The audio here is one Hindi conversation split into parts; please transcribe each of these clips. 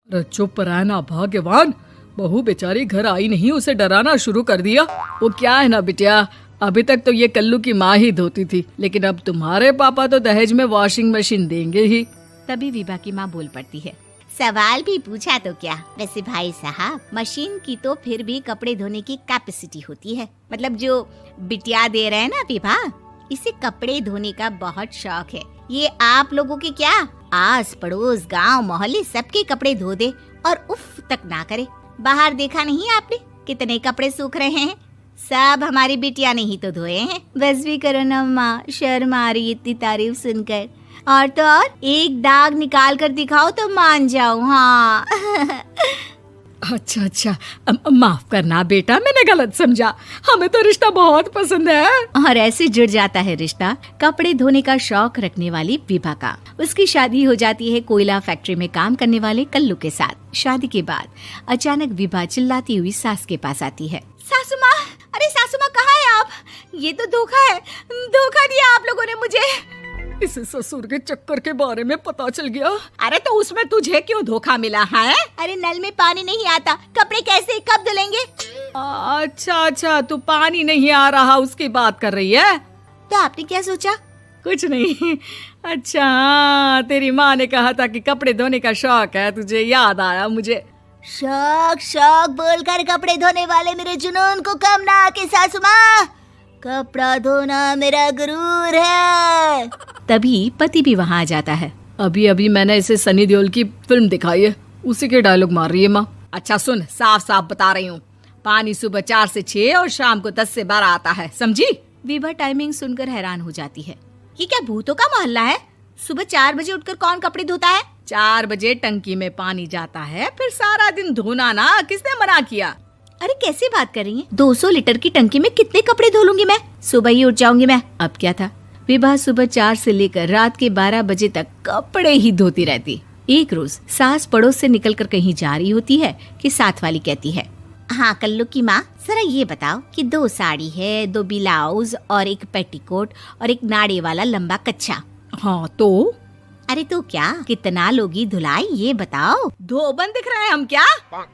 अरे चुप रहना भगवान, बहू बेचारी घर आई नहीं, उसे डराना शुरू कर दिया। वो क्या है ना बिटिया, अभी तक तो ये कल्लू की माँ ही धोती थी, लेकिन अब तुम्हारे पापा तो दहेज में वॉशिंग मशीन देंगे ही। तभी विभा की माँ बोल पड़ती है, सवाल भी पूछा तो क्या। वैसे भाई साहब, मशीन की तो फिर भी कपड़े धोने की कैपेसिटी होती है। मतलब जो बिटिया दे रहे हैं ना विभा, इसे कपड़े धोने का बहुत शौक है। ये आप लोगों के क्या, आस पड़ोस गांव मोहल्ले सबके कपड़े धो दे और उफ तक ना करे। बाहर देखा नहीं आपने कितने कपड़े सूख रहे हैं? सब हमारी बिटिया ने ही तो धोए हैं। बस भी करो ना माँ, शर्म आ रही इतनी तारीफ सुनकर। और तो और एक दाग निकाल कर दिखाओ तो मान जाओ। हाँ अच्छा, माफ करना बेटा, मैंने गलत समझा। हमें तो रिश्ता बहुत पसंद है। और ऐसे जुड़ जाता है रिश्ता कपड़े धोने का शौक रखने वाली विभा का। उसकी शादी हो जाती है कोयला फैक्ट्री में काम करने वाले कल्लू के साथ। शादी के बाद अचानक विभा चिल्लाती हुई सास के पास आती है। सासू माँ, अरे सासू माँ कहाँ है आप? ये तो धोखा है, धोखा दिया आप लोगों ने मुझे। इसे ससुर के चक्कर के बारे में पता चल गया। अरे तो उसमें तुझे क्यों धोखा मिला है? अरे नल में पानी नहीं आता, कपड़े कैसे कब धुलेंगे? अच्छा, तू पानी नहीं आ रहा उसकी बात कर रही है? तो आपने क्या सोचा? कुछ नहीं। अच्छा, तेरी माँ ने कहा था कि कपड़े धोने का शौक है तुझे, याद आया मुझे। शौक बोलकर कपड़े धोने वाले मेरे जुनून को कम ना आके सासू माँ, कपड़ा धोना मेरा गुरूर है। तभी पति भी वहाँ आ जाता है। अभी मैंने इसे सनी देओल की फिल्म दिखाई है, उसी के डायलॉग मार रही है माँ। अच्छा सुन, साफ बता रही हूँ, पानी सुबह 4 से 6 और शाम को 10 से 12 आता है, समझी? विभा टाइमिंग सुनकर हैरान हो जाती है। ये क्या भूतों का मोहल्ला है? सुबह 4 बजे उठकर कौन कपड़े धोता है? 4 बजे टंकी में पानी जाता है, फिर सारा दिन धोना ना, किसने मना किया? अरे कैसी बात कर रही हैं? 200 लीटर की टंकी में कितने कपड़े धो लूंगी मैं? सुबह ही उठ जाऊंगी मैं। अब क्या था, विभा सुबह 4 से लेकर रात के 12 बजे तक कपड़े ही धोती रहती। एक रोज सास पड़ोस से निकलकर कहीं जा रही होती है कि साथ वाली कहती है, हाँ कल्लू की माँ, जरा ये बताओ कि 2 साड़ी है, 2 ब्लाउज और एक पेटीकोट और एक नाड़े वाला लंबा कच्छा। हाँ तो? अरे तो क्या, कितना लोगी धुलाई ये बताओ। धोबन दिख रहे हैं हम क्या?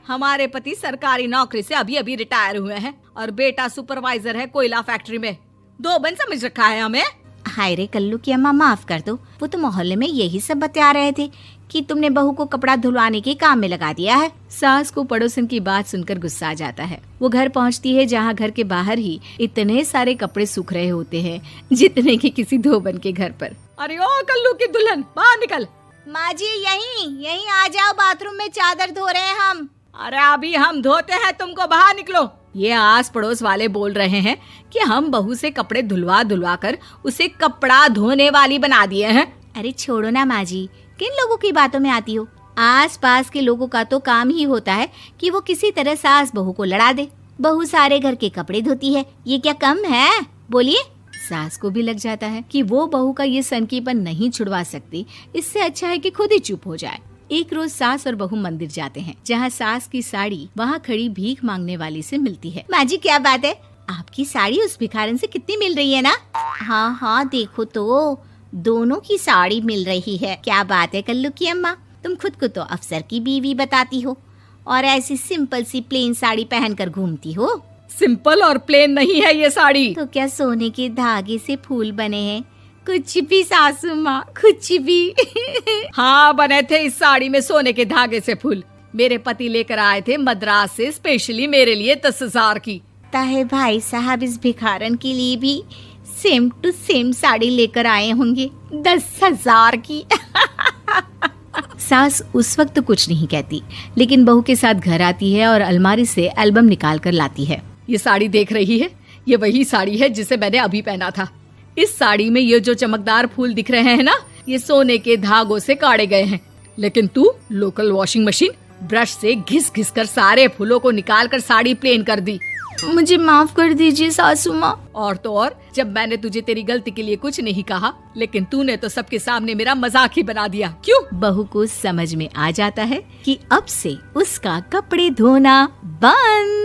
हमारे पति सरकारी नौकरी से अभी रिटायर हुए हैं और बेटा सुपरवाइजर है कोयला फैक्ट्री में। धोबन समझ रखा है हमें? हाय रे कल्लू की अम्मा, माफ कर दो। वो तो मोहल्ले में यही सब बता रहे थे कि तुमने बहू को कपड़ा धुलवाने के काम में लगा दिया है। सास को पड़ोसन की बात सुनकर गुस्सा आ जाता है। वो घर पहुंचती है जहां घर के बाहर ही इतने सारे कपड़े सूख रहे होते हैं जितने कि किसी धोबन के घर पर। अरे ओ कल्लू की दुल्हन, बाहर निकल। माँ जी यहीं आ जाओ, बाथरूम में चादर धो रहे हैं हम। अरे अभी हम धोते हैं, तुमको बाहर निकलो। ये आस पड़ोस वाले बोल रहे हैं कि हम बहू से कपड़े धुलवा कर उसे कपड़ा धोने वाली बना दिए हैं। अरे छोड़ो ना माँ जी, किन लोगों की बातों में आती हो? आस पास के लोगों का तो काम ही होता है कि वो किसी तरह सास बहू को लड़ा दे। बहू सारे घर के कपड़े धोती है, ये क्या कम है? बोलिए। सास को भी लग जाता है कि वो बहू का ये सनकीपन नहीं छुड़वा सकती, इससे अच्छा है कि खुद ही चुप हो जाए। एक रोज सास और बहू मंदिर जाते हैं, जहाँ सास की साड़ी वहाँ खड़ी भीख मांगने वाली से मिलती है। माँ जी क्या बात है, आपकी साड़ी उस भिखारन से कितनी मिल रही है ना? हाँ देखो तो, दोनों की साड़ी मिल रही है। क्या बात है कल्लू की अम्मा, तुम खुद को तो अफसर की बीवी बताती हो और ऐसी सिंपल सी प्लेन साड़ी पहनकर घूमती हो। सिंपल और प्लेन नहीं है ये साड़ी। तो क्या सोने के धागे से फूल बने हैं? कुछ भी सासू माँ, कुछ भी। हाँ बने थे इस साड़ी में सोने के धागे से फूल। मेरे पति लेकर आए थे मद्रास से स्पेशली मेरे लिए 10,000 की। ताहे भाई साहब इस भिखारन के लिए भी सेम टू सेम साड़ी लेकर आए होंगे 10,000 की। सास उस वक्त तो कुछ नहीं कहती, लेकिन बहू के साथ घर आती है और अलमारी से एल्बम निकाल कर लाती है। ये साड़ी देख रही है, ये वही साड़ी है जिसे मैंने अभी पहना था। इस साड़ी में ये जो चमकदार फूल दिख रहे हैं ना, ये सोने के धागों से काटे गए हैं। लेकिन तू लोकल वॉशिंग मशीन ब्रश से घिस कर सारे फूलों को निकाल कर साड़ी प्लेन कर दी। मुझे माफ कर दीजिए सासू माँ। और तो और, जब मैंने तुझे तेरी गलती के लिए कुछ नहीं कहा, लेकिन तूने तो सबके सामने मेरा मजाक ही बना दिया। क्यों? बहू को समझ में आ जाता है कि अब से उसका कपड़े धोना बंद।